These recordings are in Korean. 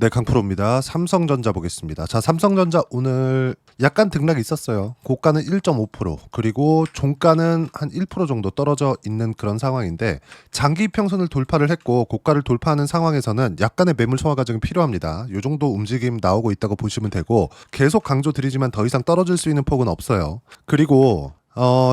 네, 강프로입니다. 삼성전자 보겠습니다. 자, 삼성전자 오늘 약간 등락이 있었어요. 고가는 1.5%, 그리고 종가는 한 1% 정도 떨어져 있는 그런 상황인데, 장기 평선을 돌파를 했고 고가를 돌파하는 상황에서는 약간의 매물 소화 과정이 필요합니다. 이 정도 움직임 나오고 있다고 보시면 되고, 계속 강조드리지만 더 이상 떨어질 수 있는 폭은 없어요. 그리고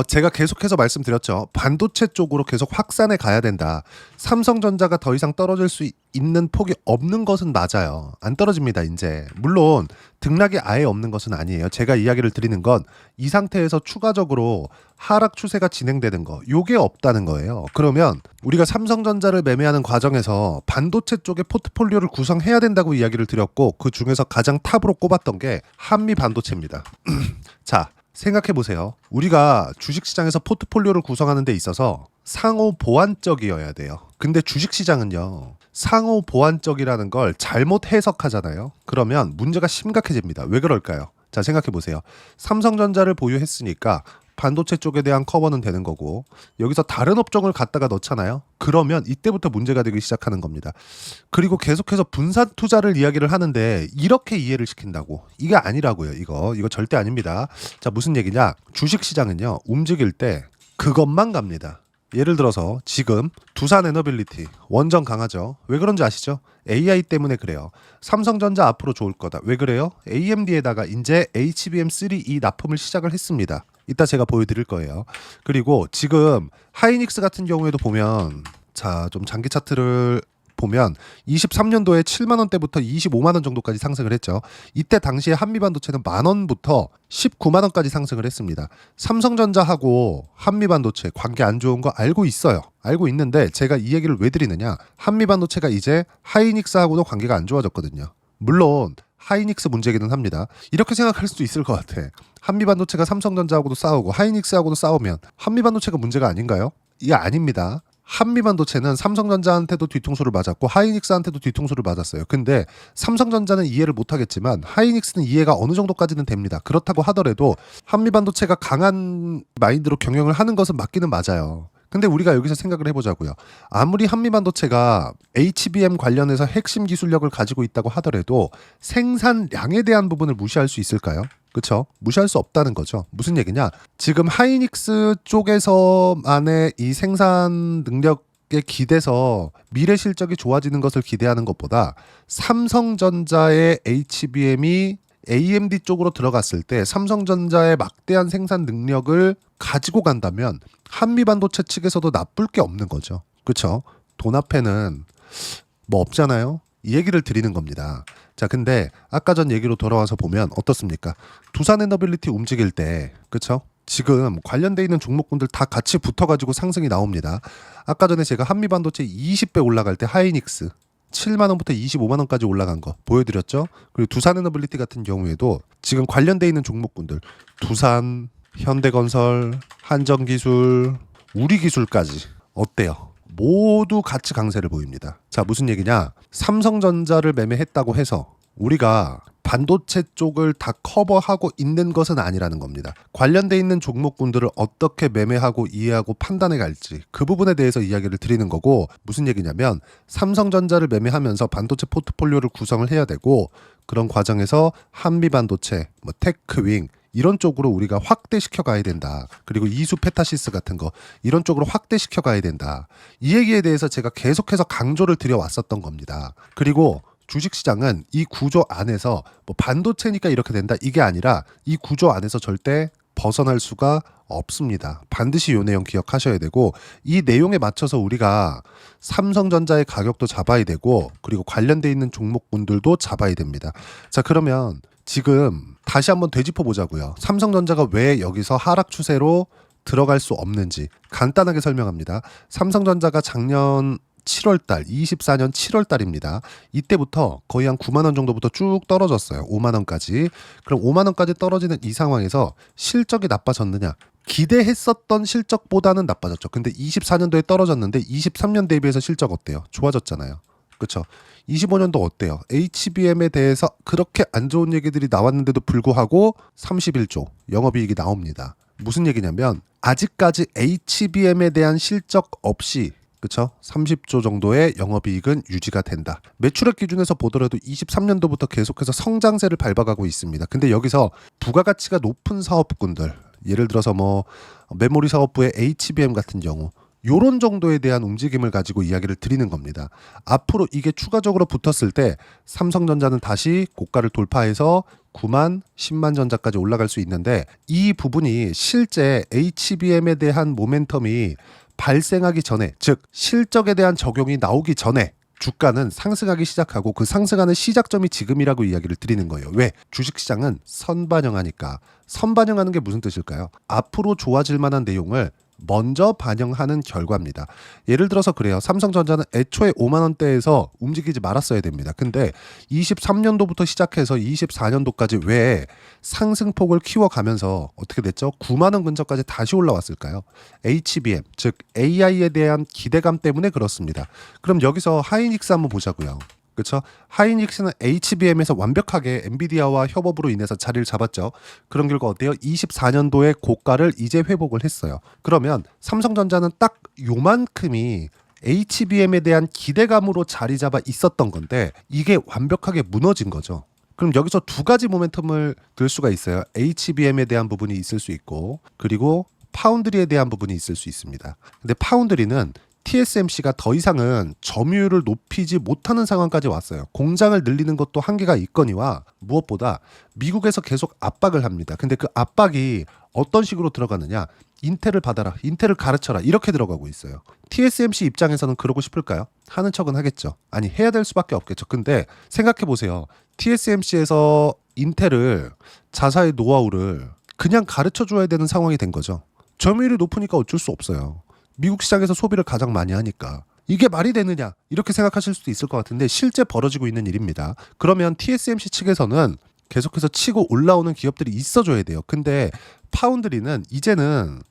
제가 계속해서 말씀드렸죠. 반도체 쪽으로 계속 확산해 가야 된다. 삼성전자가 더 이상 떨어질 수 있는 폭이 없는 것은 맞아요. 안 떨어집니다, 이제. 물론 등락이 아예 없는 것은 아니에요. 제가 이야기를 드리는 건 이 상태에서 추가적으로 하락 추세가 진행되는 거, 요게 없다는 거예요. 그러면 우리가 삼성전자를 매매하는 과정에서 반도체 쪽의 포트폴리오를 구성해야 된다고 이야기를 드렸고, 그 중에서 가장 탑으로 꼽았던 게 한미 반도체입니다. 자, 생각해 보세요. 우리가 주식시장에서 포트폴리오를 구성하는 데 있어서 상호 보완적이어야 돼요. 근데 주식시장은요, 상호 보완적이라는 걸 잘못 해석하잖아요. 그러면 문제가 심각해집니다. 왜 그럴까요? 자, 생각해 보세요. 삼성전자를 보유했으니까 반도체 쪽에 대한 커버는 되는 거고, 여기서 다른 업종을 갖다가 넣잖아요. 그러면 이때부터 문제가 되기 시작하는 겁니다. 그리고 계속해서 분산 투자를 이야기를 하는데 이렇게 이해를 시킨다고? 이게 아니라고요. 이거 절대 아닙니다. 자, 무슨 얘기냐? 주식시장은요, 움직일 때 그것만 갑니다. 예를 들어서 지금 두산 에너빌리티 원전 강하죠. 왜 그런지 아시죠? AI 때문에 그래요. 삼성전자 앞으로 좋을 거다. 왜 그래요? AMD에다가 이제 HBM3E 납품을 시작을 했습니다. 이따 제가 보여드릴 거예요. 그리고 지금 하이닉스 같은 경우에도 보면, 자, 좀 장기 차트를 보면 23년도에 7만 원대부터 25만 원 정도까지 상승을 했죠. 이때 당시에 한미반도체는 만 원부터 19만 원까지 상승을 했습니다. 삼성전자하고 한미반도체 관계 안 좋은 거 알고 있어요. 알고 있는데 제가 이 얘기를 왜 드리느냐? 한미반도체가 이제 하이닉스하고도 관계가 안 좋아졌거든요. 물론 하이닉스 문제기는 합니다. 이렇게 생각할 수도 있을 것 같아. 한미반도체가 삼성전자하고도 싸우고 하이닉스하고도 싸우면 한미반도체가 문제가 아닌가요? 이게 아닙니다. 한미반도체는 삼성전자한테도 뒤통수를 맞았고 하이닉스한테도 뒤통수를 맞았어요. 근데 삼성전자는 이해를 못하겠지만 하이닉스는 이해가 어느 정도까지는 됩니다. 그렇다고 하더라도 한미반도체가 강한 마인드로 경영을 하는 것은 맞기는 맞아요. 근데 우리가 여기서 생각을 해보자고요. 아무리 한미반도체가 HBM 관련해서 핵심 기술력을 가지고 있다고 하더라도 생산량에 대한 부분을 무시할 수 있을까요? 그렇죠? 무시할 수 없다는 거죠. 무슨 얘기냐? 지금 하이닉스 쪽에서만의 이 생산 능력에 기대서 미래 실적이 좋아지는 것을 기대하는 것보다 삼성전자의 HBM이 AMD 쪽으로 들어갔을 때 삼성전자의 막대한 생산 능력을 가지고 간다면 한미반도체 측에서도 나쁠 게 없는 거죠. 그렇죠? 돈 앞에는 뭐 없잖아요. 이 얘기를 드리는 겁니다. 자, 근데 아까 전 얘기로 돌아와서 보면 어떻습니까? 두산 에너빌리티 움직일 때, 그렇죠? 지금 관련돼 있는 종목군들 다 같이 붙어가지고 상승이 나옵니다. 아까 전에 제가 한미반도체 20배 올라갈 때 하이닉스 7만 원부터 25만 원까지 올라간 거 보여드렸죠? 그리고 두산 에너빌리티 같은 경우에도 지금 관련돼 있는 종목군들 두산, 현대건설, 한정기술, 우리기술까지 어때요? 모두 같이 강세를 보입니다. 자, 무슨 얘기냐? 삼성전자를 매매했다고 해서 우리가 반도체 쪽을 다 커버하고 있는 것은 아니라는 겁니다. 관련돼 있는 종목군들을 어떻게 매매하고 이해하고 판단해 갈지, 그 부분에 대해서 이야기를 드리는 거고, 무슨 얘기냐면 삼성전자를 매매하면서 반도체 포트폴리오를 구성을 해야 되고, 그런 과정에서 한미반도체, 뭐 테크윙 이런 쪽으로 우리가 확대시켜 가야 된다. 그리고 이수 페타시스 같은 거 이런 쪽으로 확대시켜 가야 된다. 이 얘기에 대해서 제가 계속해서 강조를 드려왔었던 겁니다. 그리고 주식시장은 이 구조 안에서 뭐 반도체니까 이렇게 된다 이게 아니라 이 구조 안에서 절대 벗어날 수가 없습니다. 반드시 이 내용 기억하셔야 되고, 이 내용에 맞춰서 우리가 삼성전자의 가격도 잡아야 되고, 그리고 관련돼 있는 종목군들도 잡아야 됩니다. 자, 그러면 지금 다시 한번 되짚어 보자고요. 삼성전자가 왜 여기서 하락 추세로 들어갈 수 없는지 간단하게 설명합니다. 삼성전자가 작년 7월달, 24년 7월달입니다. 이때부터 거의 한 9만 원 정도부터 쭉 떨어졌어요. 5만 원까지. 그럼 5만 원까지 떨어지는 이 상황에서 실적이 나빠졌느냐? 기대했었던 실적보다는 나빠졌죠. 근데 24년도에 떨어졌는데 23년 대비해서 실적 어때요? 좋아졌잖아요. 그렇죠? 25년도 어때요? HBM에 대해서 그렇게 안 좋은 얘기들이 나왔는데도 불구하고 31조 영업이익이 나옵니다. 무슨 얘기냐면 아직까지 HBM에 대한 실적 없이 그쵸? 30조 정도의 영업이익은 유지가 된다. 매출액 기준에서 보더라도 23년도부터 계속해서 성장세를 밟아가고 있습니다. 근데 여기서 부가가치가 높은 사업군들, 예를 들어서 뭐 메모리 사업부의 HBM 같은 경우 요런 정도에 대한 움직임을 가지고 이야기를 드리는 겁니다. 앞으로 이게 추가적으로 붙었을 때 삼성전자는 다시 고가를 돌파해서 9만, 10만 전자까지 올라갈 수 있는데 이 부분이 실제 HBM에 대한 모멘텀이 발생하기 전에, 즉 실적에 대한 적용이 나오기 전에 주가는 상승하기 시작하고 그 상승하는 시작점이 지금이라고 이야기를 드리는 거예요. 왜? 주식시장은 선반영하니까. 선반영하는 게 무슨 뜻일까요? 앞으로 좋아질 만한 내용을 먼저 반영하는 결과입니다. 예를 들어서 그래요. 삼성전자는 애초에 5만 원대에서 움직이지 말았어야 됩니다. 근데 23년도부터 시작해서 24년도까지 왜 상승폭을 키워가면서 어떻게 됐죠? 9만 원 근처까지 다시 올라왔을까요? HBM, 즉 AI에 대한 기대감 때문에 그렇습니다. 그럼 여기서 하이닉스 한번 보자고요. 그렇죠? 하이닉스는 HBM에서 완벽하게 엔비디아와 협업으로 인해서 자리를 잡았죠. 그런 결과 어때요? 24년도에 고가를 이제 회복을 했어요. 그러면 삼성전자는 딱 요만큼이 HBM에 대한 기대감으로 자리 잡아 있었던 건데 이게 완벽하게 무너진 거죠. 그럼 여기서 두 가지 모멘텀을 들 수가 있어요. HBM에 대한 부분이 있을 수 있고 그리고 파운드리에 대한 부분이 있을 수 있습니다. 근데 파운드리는 TSMC가 더 이상은 점유율을 높이지 못하는 상황까지 왔어요. 공장을 늘리는 것도 한계가 있거니와 무엇보다 미국에서 계속 압박을 합니다. 근데 그 압박이 어떤 식으로 들어가느냐? 인텔을 받아라, 인텔을 가르쳐라 이렇게 들어가고 있어요. TSMC 입장에서는 그러고 싶을까요? 하는 척은 하겠죠. 아니 해야 될 수밖에 없겠죠. 근데 생각해 보세요. TSMC에서 인텔을 자사의 노하우를 그냥 가르쳐 줘야 되는 상황이 된 거죠. 점유율이 높으니까 어쩔 수 없어요. 미국 시장에서 소비를 가장 많이 하니까 이게 말이 되느냐 이렇게 생각하실 수도 있을 것 같은데 실제 벌어지고 있는 일입니다. 그러면 TSMC 측에서는 계속해서 치고 올라오는 기업들이 있어줘야 돼요. 근데 파운드리는 이제는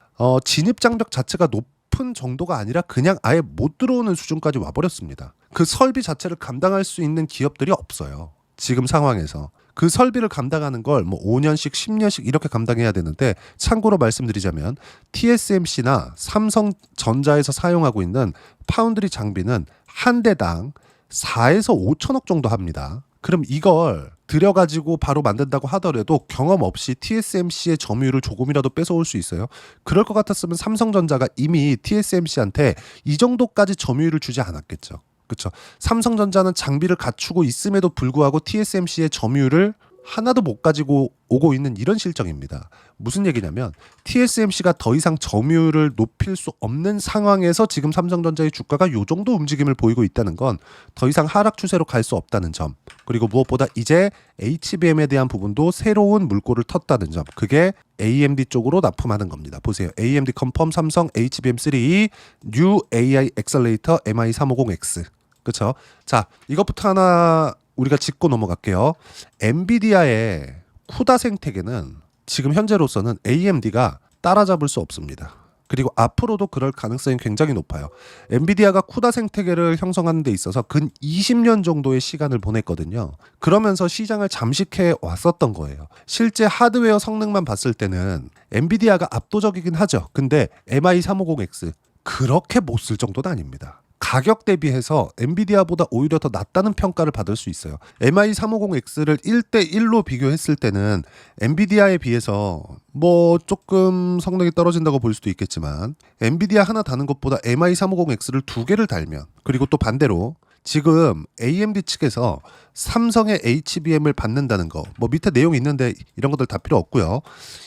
진입 장벽 자체가 높은 정도가 아니라 그냥 아예 못 들어오는 수준까지 와버렸습니다. 그 설비 자체를 감당할 수 있는 기업들이 없어요. 지금 상황에서. 그 설비를 감당하는 걸 뭐 5년씩 10년씩 이렇게 감당해야 되는데 참고로 말씀드리자면 TSMC나 삼성전자에서 사용하고 있는 파운드리 장비는 한 대당 4에서 5천억 정도 합니다. 그럼 이걸 들여가지고 바로 만든다고 하더라도 경험 없이 TSMC의 점유율을 조금이라도 뺏어올 수 있어요. 그럴 것 같았으면 삼성전자가 이미 TSMC한테 이 정도까지 점유율을 주지 않았겠죠. 그렇죠. 삼성전자는 장비를 갖추고 있음에도 불구하고 TSMC의 점유율을 하나도 못 가지고 오고 있는 이런 실정입니다. 무슨 얘기냐면 TSMC가 더 이상 점유율을 높일 수 없는 상황에서 지금 삼성전자의 주가가 요 정도 움직임을 보이고 있다는 건 더 이상 하락 추세로 갈 수 없다는 점. 그리고 무엇보다 이제 HBM에 대한 부분도 새로운 물꼬를 텄다는 점. 그게 AMD 쪽으로 납품하는 겁니다. 보세요. AMD 컨펌 삼성 HBM3 New AI Accelerator MI350X. 그렇죠? 자, 이것부터 하나 우리가 짚고 넘어갈게요. 엔비디아의 쿠다 생태계는 지금 현재로서는 AMD가 따라잡을 수 없습니다. 그리고 앞으로도 그럴 가능성이 굉장히 높아요. 엔비디아가 쿠다 생태계를 형성하는 데 있어서 근 20년 정도의 시간을 보냈거든요. 그러면서 시장을 잠식해 왔었던 거예요. 실제 하드웨어 성능만 봤을 때는 엔비디아가 압도적이긴 하죠. 근데 MI350X 그렇게 못 쓸 정도는 아닙니다. 가격 대비해서 엔비디아보다 오히려 더 낫다는 평가를 받을 수 있어요. MI350X를 1대1로 비교했을 때는 엔비디아에 비해서 뭐 조금 성능이 떨어진다고 볼 수도 있겠지만 엔비디아 하나 다는 것보다 MI350X를 두 개를 달면 그리고 또 반대로 지금 AMD 측에서 삼성의 HBM을 받는다는 거 뭐 밑에 내용이 있는데 이런 것들 다 필요 없고요.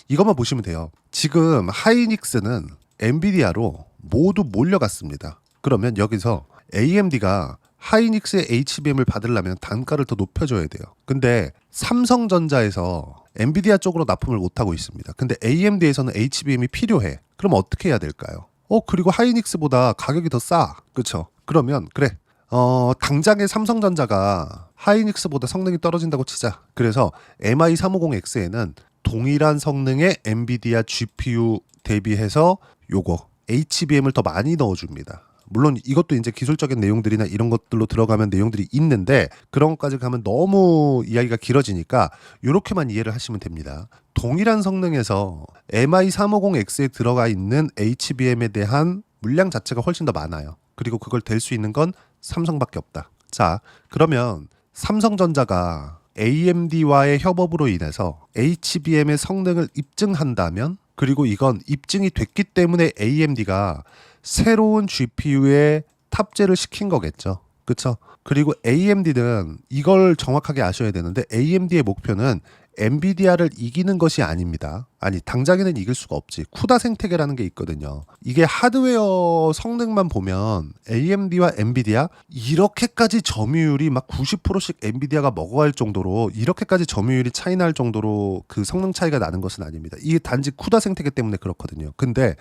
이것만 보시면 돼요. 지금 하이닉스는 엔비디아로 모두 몰려갔습니다. 그러면 여기서 AMD가 하이닉스의 HBM을 받으려면 단가를 더 높여줘야 돼요. 근데 삼성전자에서 엔비디아 쪽으로 납품을 못하고 있습니다. 근데 AMD에서는 HBM이 필요해. 그럼 어떻게 해야 될까요? 그리고 하이닉스보다 가격이 더 싸. 그렇죠? 그러면 그래. 당장에 삼성전자가 하이닉스보다 성능이 떨어진다고 치자. 그래서 MI350X에는 동일한 성능의 엔비디아 GPU 대비해서 요거 HBM을 더 많이 넣어줍니다. 물론 이것도 이제 기술적인 내용들이나 이런 것들로 들어가면 내용들이 있는데 그런 것까지 가면 너무 이야기가 길어지니까 이렇게만 이해를 하시면 됩니다. 동일한 성능에서 MI350X에 들어가 있는 HBM에 대한 물량 자체가 훨씬 더 많아요. 그리고 그걸 댈 수 있는 건 삼성밖에 없다. 자, 그러면 삼성전자가 AMD와의 협업으로 인해서 HBM의 성능을 입증한다면, 그리고 이건 입증이 됐기 때문에 AMD가 새로운 GPU에 탑재를 시킨 거겠죠. 그쵸? 그리고 AMD는 이걸 정확하게 아셔야 되는데, AMD의 목표는 엔비디아를 이기는 것이 아닙니다. 아니, 당장에는 이길 수가 없지. 쿠다 생태계라는 게 있거든요. 이게 하드웨어 성능만 보면 AMD와 엔비디아 이렇게까지 점유율이 막 90%씩 엔비디아가 먹어갈 정도로, 이렇게까지 점유율이 차이 날 정도로 그 성능 차이가 나는 것은 아닙니다. 이게 단지 쿠다 생태계 때문에 그렇거든요. 근데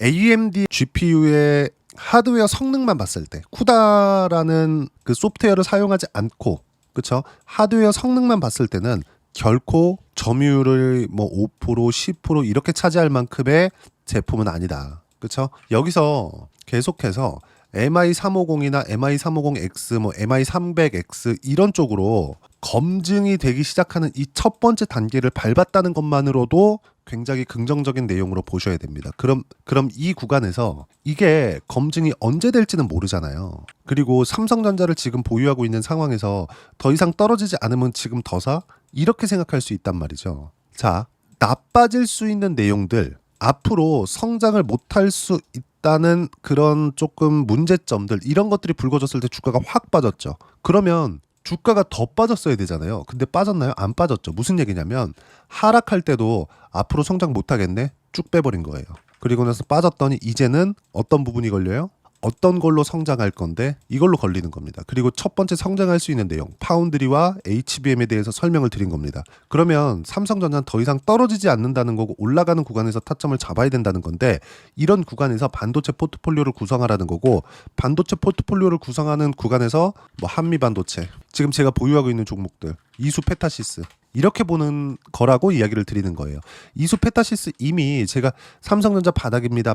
AMD GPU의 하드웨어 성능만 봤을 때, 쿠다라는 그 소프트웨어를 사용하지 않고, 그쵸? 하드웨어 성능만 봤을 때는 결코 점유율을 뭐 5%, 10% 이렇게 차지할 만큼의 제품은 아니다. 그쵸? 여기서 계속해서 MI350이나 MI350X, 뭐 MI300X 이런 쪽으로 검증이 되기 시작하는 이 첫 번째 단계를 밟았다는 것만으로도 굉장히 긍정적인 내용으로 보셔야 됩니다. 그럼 이 구간에서 이게 검증이 언제 될지는 모르잖아요. 그리고 삼성전자를 지금 보유하고 있는 상황에서 더 이상 떨어지지 않으면 지금 더 사? 이렇게 생각할 수 있단 말이죠. 자, 나빠질 수 있는 내용들, 앞으로 성장을 못할 수 있다는 그런 조금 문제점들, 이런 것들이 불거졌을 때 주가가 확 빠졌죠. 그러면 주가가 더 빠졌어야 되잖아요. 근데 빠졌나요? 안 빠졌죠. 무슨 얘기냐면 하락할 때도 앞으로 성장 못하겠네? 쭉 빼버린 거예요. 그리고 나서 빠졌더니 이제는 어떤 부분이 걸려요? 어떤 걸로 성장할 건데 이걸로 걸리는 겁니다. 그리고 첫 번째 성장할 수 있는 내용, 파운드리와 HBM에 대해서 설명을 드린 겁니다. 그러면 삼성전자는 더 이상 떨어지지 않는다는 거고 올라가는 구간에서 타점을 잡아야 된다는 건데, 이런 구간에서 반도체 포트폴리오를 구성하라는 거고, 반도체 포트폴리오를 구성하는 구간에서 뭐 한미반도체, 지금 제가 보유하고 있는 종목들, 이수 페타시스, 이렇게 보는 거라고 이야기를 드리는 거예요. 이수 페타시스 이미 제가 삼성전자 바닥입니다.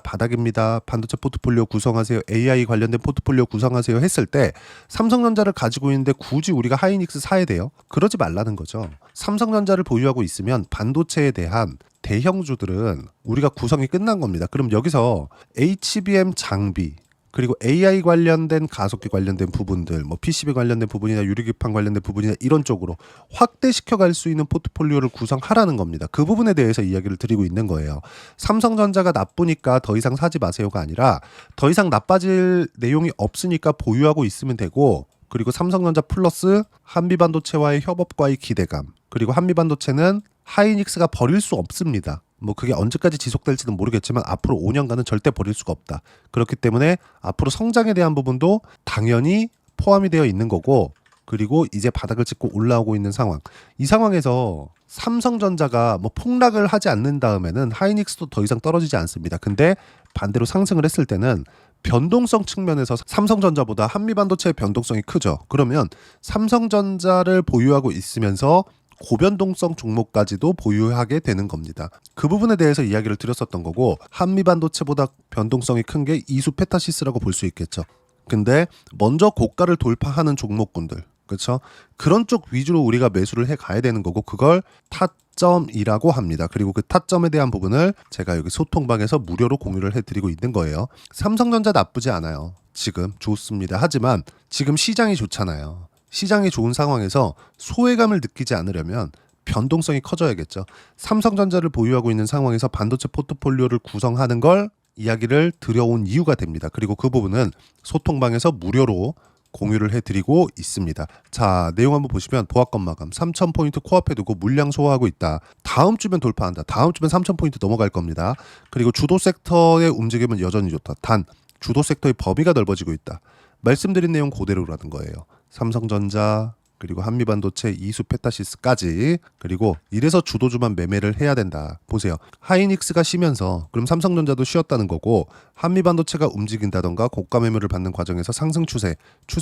반도체 포트폴리오 구성하세요. AI 관련된 포트폴리오 구성하세요 했을 때 삼성전자를 가지고 있는데 굳이 우리가 하이닉스 사야 돼요? 그러지 말라는 거죠. 삼성전자를 보유하고 있으면 반도체에 대한 대형주들은 우리가 구성이 끝난 겁니다. 그럼 여기서 HBM 장비, 그리고 AI 관련된 가속기 관련된 부분들, 뭐 PCB 관련된 부분이나 유리기판 관련된 부분이나 이런 쪽으로 확대시켜 갈 수 있는 포트폴리오를 구성하라는 겁니다. 그 부분에 대해서 이야기를 드리고 있는 거예요. 삼성전자가 나쁘니까 더 이상 사지 마세요가 아니라, 더 이상 나빠질 내용이 없으니까 보유하고 있으면 되고, 그리고 삼성전자 플러스 한미반도체와의 협업과의 기대감, 그리고 한미반도체는 하이닉스가 버릴 수 없습니다. 뭐 그게 언제까지 지속될지는 모르겠지만 앞으로 5년간은 절대 버릴 수가 없다. 그렇기 때문에 앞으로 성장에 대한 부분도 당연히 포함이 되어 있는 거고, 그리고 이제 바닥을 찍고 올라오고 있는 상황. 이 상황에서 삼성전자가 뭐 폭락을 하지 않는 다음에는 하이닉스도 더 이상 떨어지지 않습니다. 근데 반대로 상승을 했을 때는 변동성 측면에서 삼성전자보다 한미반도체의 변동성이 크죠. 그러면 삼성전자를 보유하고 있으면서 고변동성 종목까지도 보유하게 되는 겁니다. 그 부분에 대해서 이야기를 드렸었던 거고, 한미반도체보다 변동성이 큰 게 이수 페타시스라고 볼 수 있겠죠. 근데 먼저 고가를 돌파하는 종목군들, 그렇죠? 그런 쪽 위주로 우리가 매수를 해 가야 되는 거고, 그걸 타점이라고 합니다. 그리고 그 타점에 대한 부분을 제가 여기 소통방에서 무료로 공유를 해드리고 있는 거예요. 삼성전자 나쁘지 않아요. 지금 좋습니다. 하지만 지금 시장이 좋잖아요. 시장이 좋은 상황에서 소외감을 느끼지 않으려면 변동성이 커져야겠죠. 삼성전자를 보유하고 있는 상황에서 반도체 포트폴리오를 구성하는 걸 이야기를 드려온 이유가 됩니다. 그리고 그 부분은 소통방에서 무료로 공유를 해드리고 있습니다. 자, 내용 한번 보시면 보합권 마감 3,000포인트 코앞에 두고 물량 소화하고 있다. 다음 주면 돌파한다. 다음 주면 3,000포인트 넘어갈 겁니다. 그리고 주도 섹터의 움직임은 여전히 좋다. 단 주도 섹터의 범위가 넓어지고 있다. 말씀드린 내용 그대로라는 거예요. 삼성전자, 그리고 한미반도체, 이수 페타시스까지. 그리고 이래서 주도주만 매매를 해야 된다. 보세요. 하이닉스가 쉬면서 그럼 삼성전자도 쉬었다는 거고, 한미반도체가 움직인다던가 고가 매물을 받는 과정에서 상승 추세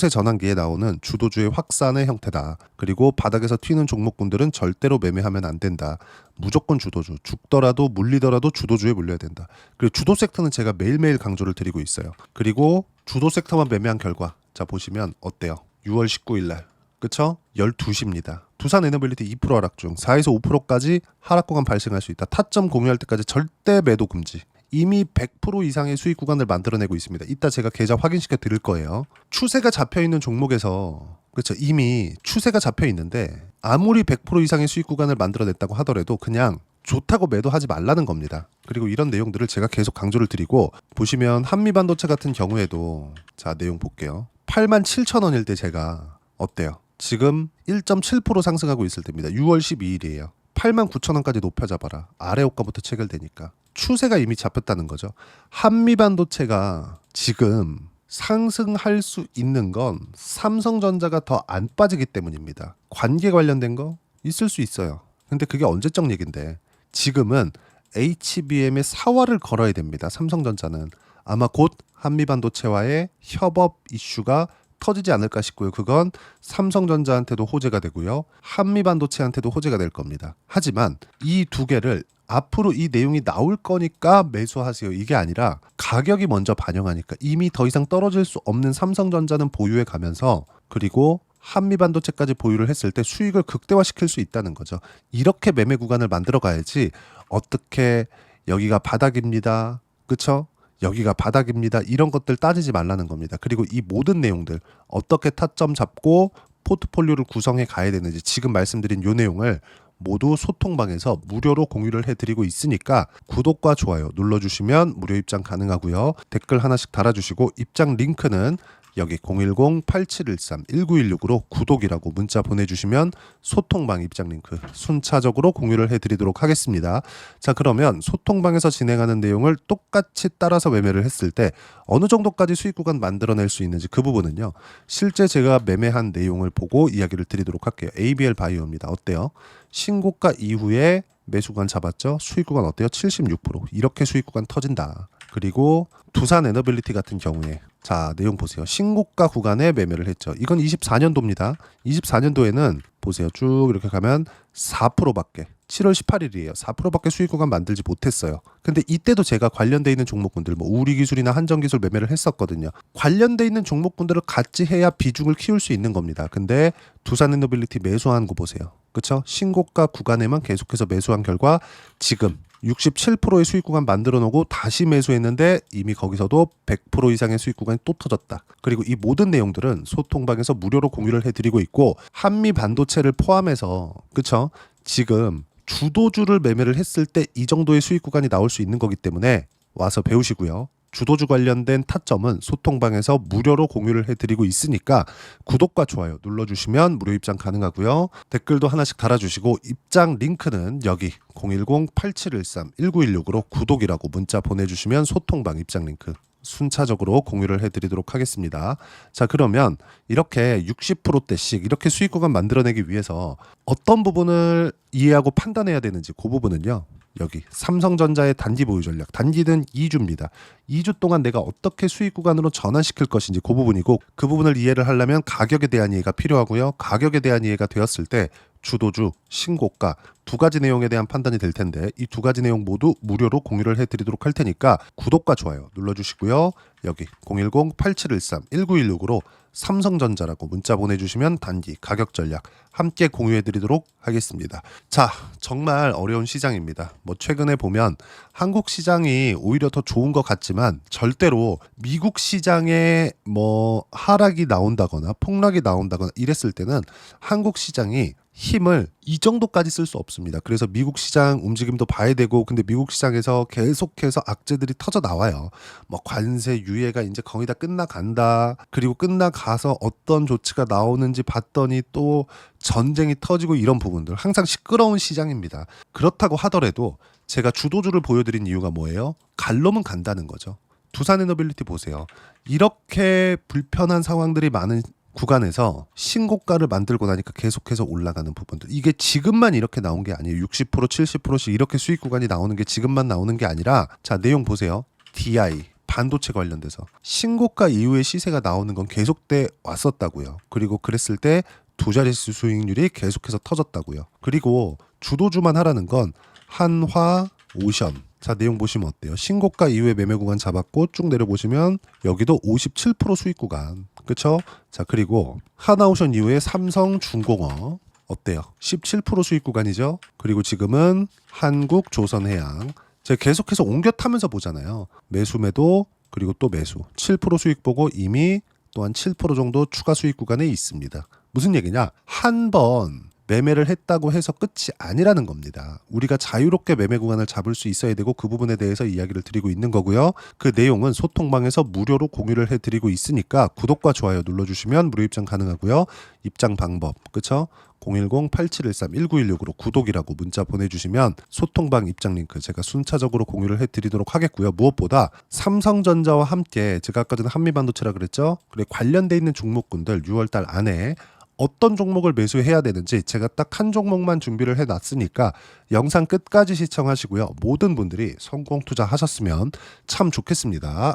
전환기에 나오는 주도주의 확산의 형태다. 그리고 바닥에서 튀는 종목군들은 절대로 매매하면 안 된다. 무조건 주도주, 죽더라도 물리더라도 주도주에 물려야 된다. 그리고 주도 섹터는 제가 매일매일 강조를 드리고 있어요. 그리고 주도 섹터만 매매한 결과, 자 보시면 어때요? 6월 19일 날, 그쵸? 12시입니다. 두산 에너빌리티 2% 하락 중 4에서 5%까지 하락 구간 발생할 수 있다. 타점 공유할 때까지 절대 매도 금지. 이미 100% 이상의 수익 구간을 만들어내고 있습니다. 이따 제가 계좌 확인시켜 드릴 거예요. 추세가 잡혀 있는 종목에서 그렇죠. 이미 추세가 잡혀 있는데 아무리 100% 이상의 수익 구간을 만들어냈다고 하더라도 그냥 좋다고 매도하지 말라는 겁니다. 그리고 이런 내용들을 제가 계속 강조를 드리고 보시면 한미반도체 같은 경우에도 자 내용 볼게요. 87,000원일 때 제가 어때요? 지금 1.7% 상승하고 있을 때입니다. 6월 12일이에요. 89,000원까지 높여잡아라. 아래 호가부터 체결되니까. 추세가 이미 잡혔다는 거죠. 한미반도체가 지금 상승할 수 있는 건 삼성전자가 더 안 빠지기 때문입니다. 관계 관련된 거 있을 수 있어요. 근데 그게 언제적 얘긴데 지금은 HBM의 사활을 걸어야 됩니다. 삼성전자는 아마 곧 한미반도체와의 협업 이슈가 터지지 않을까 싶고요. 그건 삼성전자한테도 호재가 되고요. 한미반도체한테도 호재가 될 겁니다. 하지만 이 두 개를 앞으로 이 내용이 나올 거니까 매수하세요. 이게 아니라 가격이 먼저 반영하니까 이미 더 이상 떨어질 수 없는 삼성전자는 보유해 가면서 그리고 한미반도체까지 보유를 했을 때 수익을 극대화시킬 수 있다는 거죠. 이렇게 매매 구간을 만들어 가야지 어떻게 여기가 바닥입니다. 그쵸? 여기가 바닥입니다. 이런 것들 따지지 말라는 겁니다. 그리고 이 모든 내용들 어떻게 타점 잡고 포트폴리오를 구성해 가야 되는지 지금 말씀드린 요 내용을 모두 소통방에서 무료로 공유를 해드리고 있으니까 구독과 좋아요 눌러주시면 무료 입장 가능하고요. 댓글 하나씩 달아주시고 입장 링크는 여기 010-8713-1916으로 구독이라고 문자 보내주시면 소통방 입장 링크 순차적으로 공유를 해드리도록 하겠습니다. 자 그러면 소통방에서 진행하는 내용을 똑같이 따라서 매매를 했을 때 어느 정도까지 수익 구간 만들어낼 수 있는지 그 부분은요. 실제 제가 매매한 내용을 보고 이야기를 드리도록 할게요. ABL 바이오입니다. 어때요? 신고가 이후에 매수 구간 잡았죠? 수익 구간 어때요? 76%. 이렇게 수익 구간 터진다. 그리고 두산 에너빌리티 같은 경우에 자 내용 보세요. 신고가 구간에 매매를 했죠. 이건 24년도입니다. 24년도에는 보세요. 쭉 이렇게 가면 4%밖에 7월 18일이에요. 4%밖에 수익 구간 만들지 못했어요. 근데 이때도 제가 관련돼 있는 종목군들 뭐 우리기술이나 한정기술 매매를 했었거든요. 관련돼 있는 종목군들을 같이 해야 비중을 키울 수 있는 겁니다. 근데 두산에너빌리티 매수한 거 보세요. 그렇죠? 신고가 구간에만 계속해서 매수한 결과 지금 67%의 수익 구간 만들어 놓고 다시 매수했는데 이미 거기서도 100% 이상의 수익 구간이 또 터졌다. 그리고 이 모든 내용들은 소통방에서 무료로 공유를 해드리고 있고 한미 반도체를 포함해서 그쵸? 지금 주도주를 매매를 했을 때 이 정도의 수익 구간이 나올 수 있는 거기 때문에 와서 배우시고요. 주도주 관련된 타점은 소통방에서 무료로 공유를 해드리고 있으니까 구독과 좋아요 눌러주시면 무료 입장 가능하고요. 댓글도 하나씩 달아주시고 입장 링크는 여기 010-8713-1916으로 구독이라고 문자 보내주시면 소통방 입장 링크 순차적으로 공유를 해드리도록 하겠습니다. 자 그러면 이렇게 60%대씩 이렇게 수익 구간 만들어내기 위해서 어떤 부분을 이해하고 판단해야 되는지 그 부분은요. 여기 삼성전자의 단기 보유 전략 단기는 2주입니다. 2주 동안 내가 어떻게 수익 구간으로 전환시킬 것인지 그 부분이고 그 부분을 이해를 하려면 가격에 대한 이해가 필요하고요. 가격에 대한 이해가 되었을 때 주도주, 신고가 두 가지 내용에 대한 판단이 될 텐데 이 두 가지 내용 모두 무료로 공유를 해드리도록 할 테니까 구독과 좋아요 눌러주시고요. 여기 010-8713-1916으로 삼성전자라고 문자 보내주시면 단기 가격 전략 함께 공유해드리도록 하겠습니다. 자 정말 어려운 시장입니다. 뭐 최근에 보면 한국 시장이 오히려 더 좋은 것 같지만 절대로 미국 시장에 뭐 하락이 나온다거나 폭락이 나온다거나 이랬을 때는 한국 시장이 힘을 이 정도까지 쓸 수 없습니다. 그래서 미국 시장 움직임도 봐야 되고 근데 미국 시장에서 계속해서 악재들이 터져 나와요. 뭐 관세 유예가 이제 거의 다 끝나간다. 그리고 끝나가서 어떤 조치가 나오는지 봤더니 또 전쟁이 터지고 이런 부분들 항상 시끄러운 시장입니다. 그렇다고 하더라도 제가 주도주를 보여드린 이유가 뭐예요? 갈 놈은 간다는 거죠. 두산에너빌리티 보세요. 이렇게 불편한 상황들이 많은 구간에서 신고가를 만들고 나니까 계속해서 올라가는 부분들 이게 지금만 이렇게 나온 게 아니에요. 60% 70%씩 이렇게 수익 구간이 나오는 게 지금만 나오는 게 아니라 자 내용 보세요. DI 반도체 관련돼서 신고가 이후에 시세가 나오는 건 계속돼 왔었다고요. 그리고 그랬을 때 두 자릿수 수익률이 계속해서 터졌다고요. 그리고 주도주만 하라는 건 한화 오션 자 내용 보시면 어때요? 신고가 이후에 매매 구간 잡았고 쭉 내려보시면 여기도 57% 수익 구간 그쵸? 자 그리고 하나오션 이후에 삼성중공업 어때요? 17% 수익 구간이죠? 그리고 지금은 한국조선해양 제가 계속해서 옮겨 타면서 보잖아요. 매수 매도 그리고 또 매수 7% 수익 보고 이미 또한 7% 정도 추가 수익 구간에 있습니다. 무슨 얘기냐? 한 번 매매를 했다고 해서 끝이 아니라는 겁니다. 우리가 자유롭게 매매 구간을 잡을 수 있어야 되고 그 부분에 대해서 이야기를 드리고 있는 거고요. 그 내용은 소통방에서 무료로 공유를 해드리고 있으니까 구독과 좋아요 눌러주시면 무료 입장 가능하고요. 입장 방법 그쵸? 010-8713-1916으로 구독이라고 문자 보내주시면 소통방 입장 링크 제가 순차적으로 공유를 해드리도록 하겠고요. 무엇보다 삼성전자와 함께 제가 아까 전에 한미반도체라 그랬죠? 그래 관련돼 있는 종목군들 6월달 안에 어떤 종목을 매수해야 되는지 제가 딱 한 종목만 준비를 해놨으니까 영상 끝까지 시청하시고요. 모든 분들이 성공 투자하셨으면 참 좋겠습니다.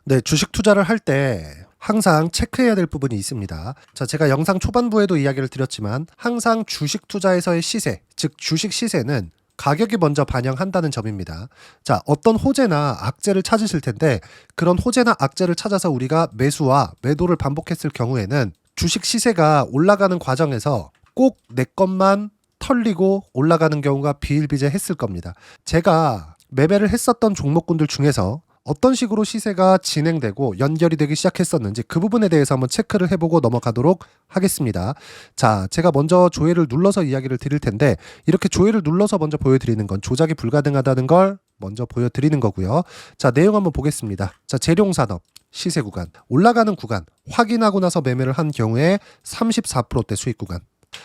네, 주식 투자를 할 때 항상 체크해야 될 부분이 있습니다. 자, 제가 영상 초반부에도 이야기를 드렸지만 항상 주식 투자에서의 시세, 즉 주식 시세는 가격이 먼저 반영한다는 점입니다. 자, 어떤 호재나 악재를 찾으실 텐데 그런 호재나 악재를 찾아서 우리가 매수와 매도를 반복했을 경우에는 주식 시세가 올라가는 과정에서 꼭 내 것만 털리고 올라가는 경우가 비일비재했을 겁니다. 제가 매매를 했었던 종목군들 중에서 어떤 식으로 시세가 진행되고 연결이 되기 시작했었는지 그 부분에 대해서 한번 체크를 해보고 넘어가도록 하겠습니다. 자, 제가 먼저 조회를 눌러서 이야기를 드릴 텐데 이렇게 조회를 눌러서 먼저 보여드리는 건 조작이 불가능하다는 걸 먼저 보여드리는 거고요. 자, 내용 한번 보겠습니다. 자, 재룡산업 시세 구간, 올라가는 구간 확인하고 나서 매매를 한 경우에 34%대 수익 구간.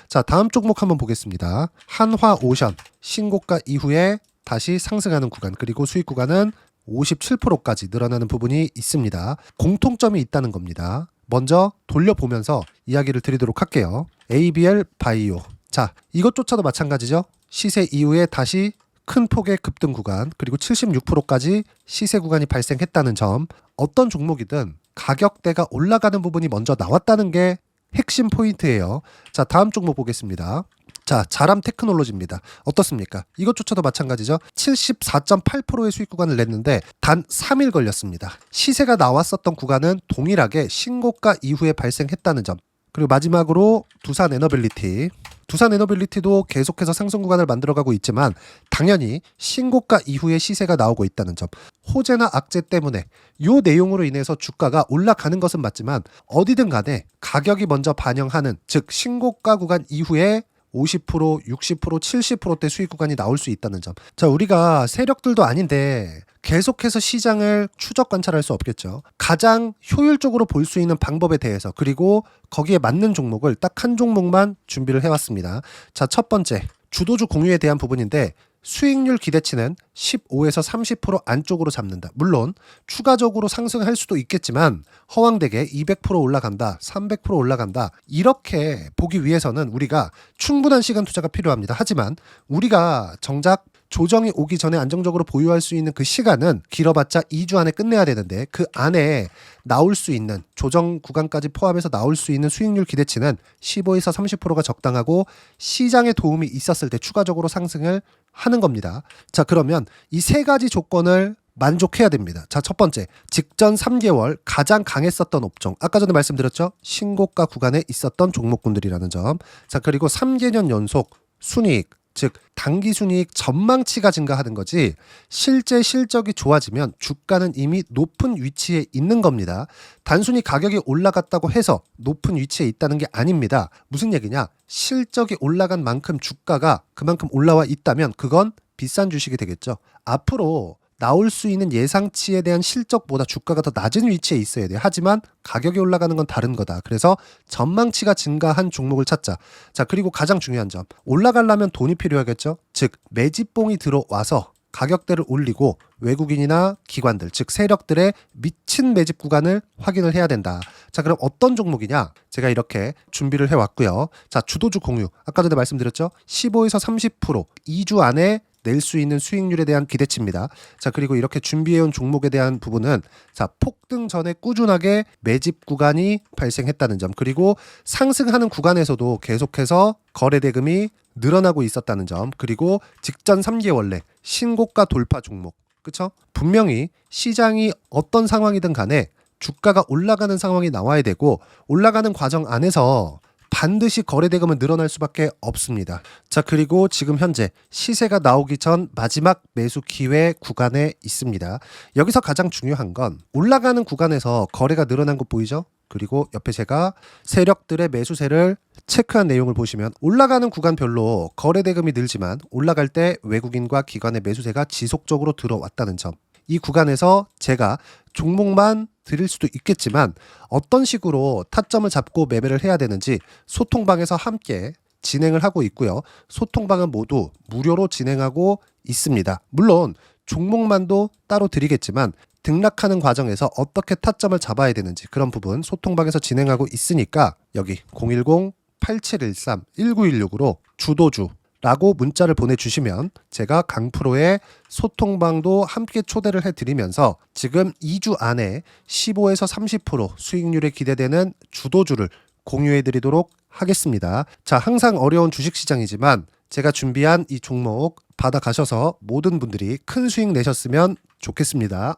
자, 다음 종목 한번 보겠습니다. 한화오션 신고가 이후에 다시 상승하는 구간 그리고 수익 구간은 57%까지 늘어나는 부분이 있습니다. 공통점이 있다는 겁니다. 먼저 돌려보면서 이야기를 드리도록 할게요. ABL 바이오. 자, 이것조차도 마찬가지죠. 시세 이후에 다시 큰 폭의 급등 구간 그리고 76%까지 시세 구간이 발생했다는 점. 어떤 종목이든 가격대가 올라가는 부분이 먼저 나왔다는 게 핵심 포인트예요. 자, 다음 종목 보겠습니다. 자, 자람 테크놀로지입니다. 어떻습니까? 이것조차도 마찬가지죠. 74.8%의 수익 구간을 냈는데 단 3일 걸렸습니다. 시세가 나왔었던 구간은 동일하게 신고가 이후에 발생했다는 점. 그리고 마지막으로 두산 에너빌리티. 두산 에너빌리티도 계속해서 상승 구간을 만들어가고 있지만 당연히 신고가 이후에 시세가 나오고 있다는 점. 호재나 악재 때문에 이 내용으로 인해서 주가가 올라가는 것은 맞지만 어디든 간에 가격이 먼저 반영하는 즉 신고가 구간 이후에 50%, 60%, 70%대 수익 구간이 나올 수 있다는 점. 자, 우리가 세력들도 아닌데 계속해서 시장을 추적 관찰할 수 없겠죠. 가장 효율적으로 볼 수 있는 방법에 대해서 그리고 거기에 맞는 종목을 딱 한 종목만 준비를 해왔습니다. 자, 첫 번째 주도주 공유에 대한 부분인데 수익률 기대치는 15에서 30% 안쪽으로 잡는다. 물론 추가적으로 상승할 수도 있겠지만 허황되게 200% 올라간다, 300% 올라간다. 이렇게 보기 위해서는 우리가 충분한 시간 투자가 필요합니다. 하지만 우리가 정작 조정이 오기 전에 안정적으로 보유할 수 있는 그 시간은 길어봤자 2주 안에 끝내야 되는데 그 안에 나올 수 있는 조정 구간까지 포함해서 나올 수 있는 수익률 기대치는 15에서 30%가 적당하고 시장에 도움이 있었을 때 추가적으로 상승을 하는 겁니다. 자, 그러면 이 세 가지 조건을 만족해야 됩니다. 자, 첫 번째, 직전 3개월 가장 강했었던 업종. 아까 전에 말씀드렸죠? 신고가 구간에 있었던 종목군들이라는 점. 자, 그리고 3개년 연속 순이익, 즉 단기 순이익 전망치가 증가하는 거지 실제 실적이 좋아지면 주가는 이미 높은 위치에 있는 겁니다. 단순히 가격이 올라갔다고 해서 높은 위치에 있다는 게 아닙니다. 무슨 얘기냐? 실적이 올라간 만큼 주가가 그만큼 올라와 있다면 그건 비싼 주식이 되겠죠. 앞으로 나올 수 있는 예상치에 대한 실적보다 주가가 더 낮은 위치에 있어야 돼요. 하지만 가격이 올라가는 건 다른 거다. 그래서 전망치가 증가한 종목을 찾자. 자, 그리고 가장 중요한 점. 올라가려면 돈이 필요하겠죠. 즉 매집봉이 들어와서 가격대를 올리고 외국인이나 기관들, 즉 세력들의 미친 매집 구간을 확인을 해야 된다. 자, 그럼 어떤 종목이냐? 제가 이렇게 준비를 해왔고요. 자, 주도주 공유. 아까 전에 말씀드렸죠. 15에서 30% 2주 안에 낼 수 있는 수익률에 대한 기대치입니다. 자, 그리고 이렇게 준비해온 종목에 대한 부분은 자, 폭등 전에 꾸준하게 매집 구간이 발생했다는 점, 그리고 상승하는 구간에서도 계속해서 거래 대금이 늘어나고 있었다는 점, 그리고 직전 3개월 내 신고가 돌파 종목. 그쵸? 분명히 시장이 어떤 상황이든 간에 주가가 올라가는 상황이 나와야 되고 올라가는 과정 안에서 반드시 거래대금은 늘어날 수밖에 없습니다. 자, 그리고 지금 현재 시세가 나오기 전 마지막 매수 기회 구간에 있습니다. 여기서 가장 중요한 건 올라가는 구간에서 거래가 늘어난 거 보이죠? 그리고 옆에 제가 세력들의 매수세를 체크한 내용을 보시면 올라가는 구간별로 거래대금이 늘지만 올라갈 때 외국인과 기관의 매수세가 지속적으로 들어왔다는 점. 이 구간에서 제가 종목만 드릴 수도 있겠지만 어떤 식으로 타점을 잡고 매매를 해야 되는지 소통방에서 함께 진행을 하고 있고요. 소통방은 모두 무료로 진행하고 있습니다. 물론 종목만도 따로 드리겠지만 등락하는 과정에서 어떻게 타점을 잡아야 되는지 그런 부분 소통방에서 진행하고 있으니까 여기 010-8713-1916으로 주도주라고 문자를 보내주시면 제가 강프로의 소통방도 함께 초대를 해드리면서 지금 2주 안에 15에서 30% 수익률이 기대되는 주도주를 공유해드리도록 하겠습니다. 자, 항상 어려운 주식시장이지만 제가 준비한 이 종목 받아가셔서 모든 분들이 큰 수익 내셨으면 좋겠습니다.